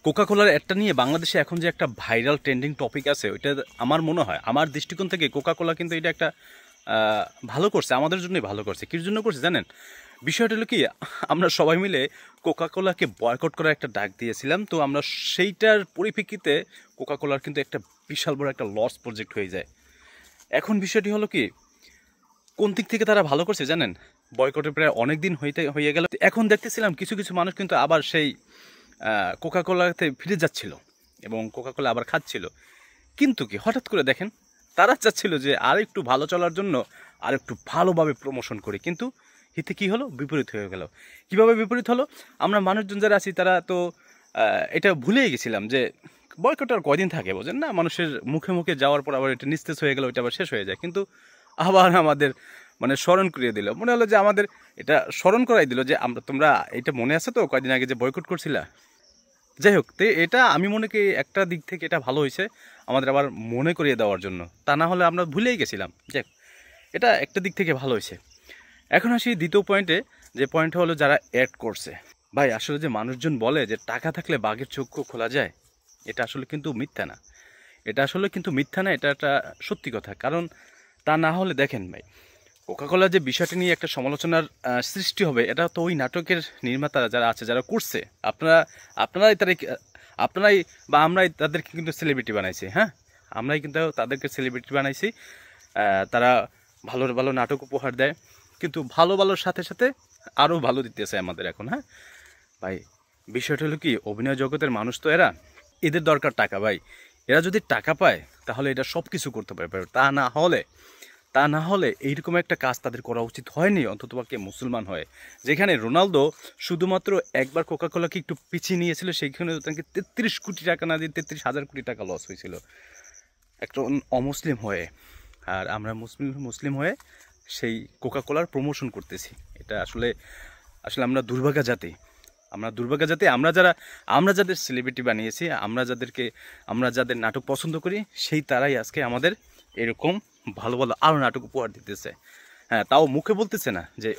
Coca কোলার একটা নিয়ে বাংলাদেশে এখন যে একটা ভাইরাল ট্রেন্ডিং টপিক আছে ওইটা আমার মনে হয় আমার দৃষ্টিকোণ থেকে কোকা কোলা কিন্তু এটা একটা ভালো করছে, আমাদের জন্যই ভালো করছে। কির জন্য করছে জানেন? বিষয়টা হলো কি, আমরা সবাই মিলে কোকা কোলাকে বয়কট করার একটা ডাক দিয়েছিলাম। তো আমরা সেইটার পরিপ্রেক্ষিতে কোকা কোলার কিন্তু একটা বিশাল বড় একটা লস প্রজেক্ট হয়ে যায়। এখন বিষয়টি হলো কি, কোন দিক থেকে তারা ভালো করছে জানেন? বয়কটের প্রায় অনেক দিন হয়ে গেল, এখন দেখতেছিলাম কিছু কিছু মানুষ কিন্তু আবার সেই কোকা কোলাতে ফিরে যাচ্ছিল এবং কোকা কোলা আবার খাচ্ছিল। কিন্তু কি হঠাৎ করে দেখেন, তারা চাচ্ছিল যে আর একটু ভালো চলার জন্য আর একটু ভালোভাবে প্রমোশন করি, কিন্তু হিতে কি হলো, বিপরীত হয়ে গেল। কিভাবে বিপরীত হলো? আমরা মানুষজন যারা আছি তারা তো এটা ভুলেই গেছিলাম যে বয়কট আর কয়দিন থাকে বোঝেন না, মানুষের মুখে মুখে যাওয়ার পর আবার এটা নিস্তেজ হয়ে গেল, এটা আবার শেষ হয়ে যায়। কিন্তু আবার আমাদের মানে স্মরণ করিয়ে দিল, মনে হলো যে আমাদের এটা স্মরণ করাই দিল যে তোমরা এটা মনে আছে তো কয়দিন আগে যে বয়কট করছিলা। যাই হোক, তো এটা আমি মনে করি একটা দিক থেকে এটা ভালো হয়েছে আমাদের আবার মনে করিয়ে দেওয়ার জন্য, তা না হলে আমরা ভুলেই গেছিলাম। যাই হোক, এটা একটা দিক থেকে ভালো হয়েছে। এখন আসি দ্বিতীয় পয়েন্টে, যে পয়েন্ট হলো যারা অ্যাড করছে। ভাই আসলে যে মানুষজন বলে যে টাকা থাকলে বাঘের চক্ষু খোলা যায়, এটা আসলে কিন্তু মিথ্যা না। এটা একটা সত্যি কথা। কারণ তা না হলে দেখেন ভাই, কোকা কোলা যে বিষয়টি নিয়ে একটা সমালোচনার সৃষ্টি হবে, এটা তো ওই নাটকের নির্মাতারা যারা আছে, যারা করছে, আপনারাই আপনারাই বা আমরাই তাদেরকে কিন্তু সেলিব্রিটি বানাইছি। হ্যাঁ, আমরাই কিন্তু তাদেরকে সেলিব্রিটি বানাইছি। তারা ভালো ভালো নাটক উপহার দেয়, কিন্তু ভালো ভালোর সাথে সাথে আরও ভালো দিতেছে আমাদের এখন। হ্যাঁ ভাই, বিষয়টা হলো কি, অভিনয় জগতের মানুষ তো এদের দরকার টাকা ভাই। এরা যদি টাকা পায় তাহলে এটা সব কিছু করতে পারবে। তা না হলে এইরকম একটা কাজ তাদের করা উচিত হয়নি, অন্ততপক্ষে মুসলমান হয়ে। যেখানে রোনালদো শুধুমাত্র একবার কোকা কোলাকে একটু পিছিয়ে নিয়েছিল, সেইখানে তাকে 33 কোটি টাকা না দিয়ে 33,000 কোটি টাকা লস হয়েছিল একটা অমুসলিম হয়ে। আর আমরা মুসলিম হয়ে সেই কোকা কোলার প্রমোশন করতেছি। এটা আসলে আসলে আমরা দুর্ভাগা জাতি। আমরা যাদের সেলিব্রিটি বানিয়েছি, আমরা যাদের নাটক পছন্দ করি, সেই তারাই আজকে আমাদের এরকম ভালো ভালো আরও নাটক উপহার দিতেছে। হ্যাঁ, তাও মুখে বলতেছে না যে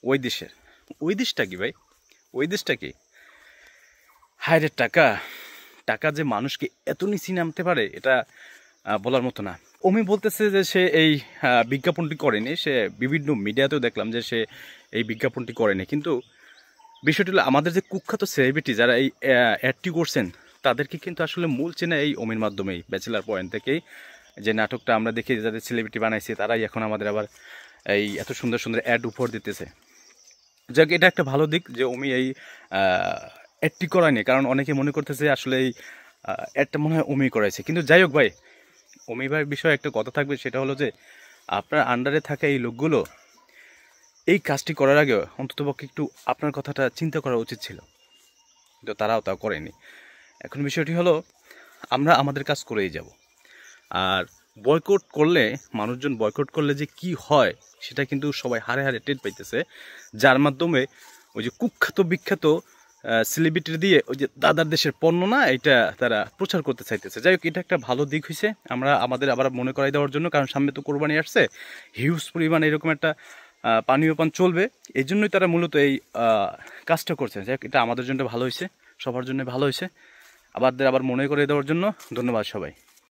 ওই দেশটা কি ভাই, ওই দেশটা কি? হায় রে, টাকা যে মানুষকে এত নিচে নামতে পারে, এটা বলার মতো না। ওমি বলতেছে যে সে এই বিজ্ঞাপনটি করেনি, সে বিভিন্ন মিডিয়াতেও দেখলাম যে সে এই বিজ্ঞাপনটি করেনি। কিন্তু বিষয়টি হলো, আমাদের যে কুখ্যাত সেলিব্রিটি যারা এই অ্যাডটি করছেন, তাদেরকে কিন্তু আসলে মূল চেনা এই ওমির মাধ্যমেই, ব্যাচেলার পয়েন্ট থেকেই। যে নাটকটা আমরা দেখি যাদের সেলিব্রিটি বানাইছে, তারাই এখন আমাদের আবার এই এত সুন্দর সুন্দর অ্যাড উপহার দিতেছে। যাক, এটা একটা ভালো দিক যে ওমি এই অ্যাডটি করায়নি, কারণ অনেকে মনে করতেছে আসলে এই অ্যাডটা মনে হয় ওমি করাইছে। কিন্তু যাই হোক ভাই, ওমি ভাইয়ের বিষয়ে একটা কথা থাকবে, সেটা হলো যে আপনার আন্ডারে থাকা এই লোকগুলো এই কাজটি করার আগে অন্ততপক্ষে একটু আপনার কথাটা চিন্তা করা উচিত ছিল, কিন্তু তারাও তা করেনি। এখন বিষয়টি হলো, আমরা আমাদের কাজ করেই যাব। আর মানুষজন বয়কট করলে যে কি হয়, সেটা কিন্তু সবাই হারে হারে টের পাইতেছে, যার মাধ্যমে ওই যে কুখ্যাত বিখ্যাত সেলিব্রিটি দিয়ে ওই যে দাদার দেশের পণ্য না, এটা তারা প্রচার করতে চাইতেছে। যাই হোক, এটা একটা ভালো দিক হয়েছে আমরা আমাদের আবার মনে করাই দেওয়ার জন্য, কারণ সামনে তো কোরবানি আসছে, হিউজ পরিমাণ এরকম একটা পানীয় পান চলবে। এই জন্যই তারা মূলত এই কাজটা করছে। যাই হোক, এটা আমাদের জন্য ভালো হয়েছে, সবার জন্য ভালো হয়েছে। আবার মনে করে দেওয়ার জন্য ধন্যবাদ সবাই।